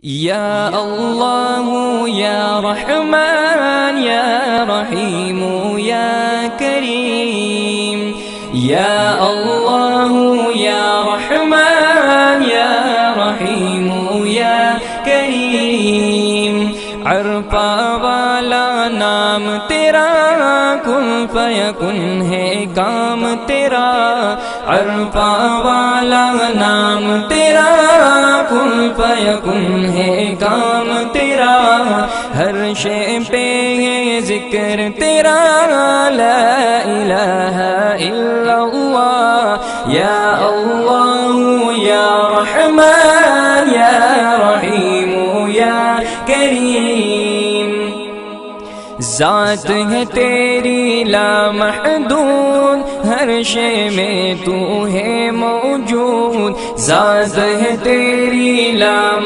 یا اللہ یا رحمان یا رحیم یا کریم، یا اللہ یا رحمان یا رحیم یا کریم، عرفہ والا نام تیرا، کن فیکن ہے کام تیرا، عرفہ والا نام تیرا، کن فیکن ہے کام تیرا، ہر شے پہ ہے ذکر تیرا، لا الہ الا اللہ، یا اللہ یا رحمان یا رحیم یا کریم، ذات ہے تیری لامحدود، ہر شے میں تو ہے موجود، ذات ہے تیری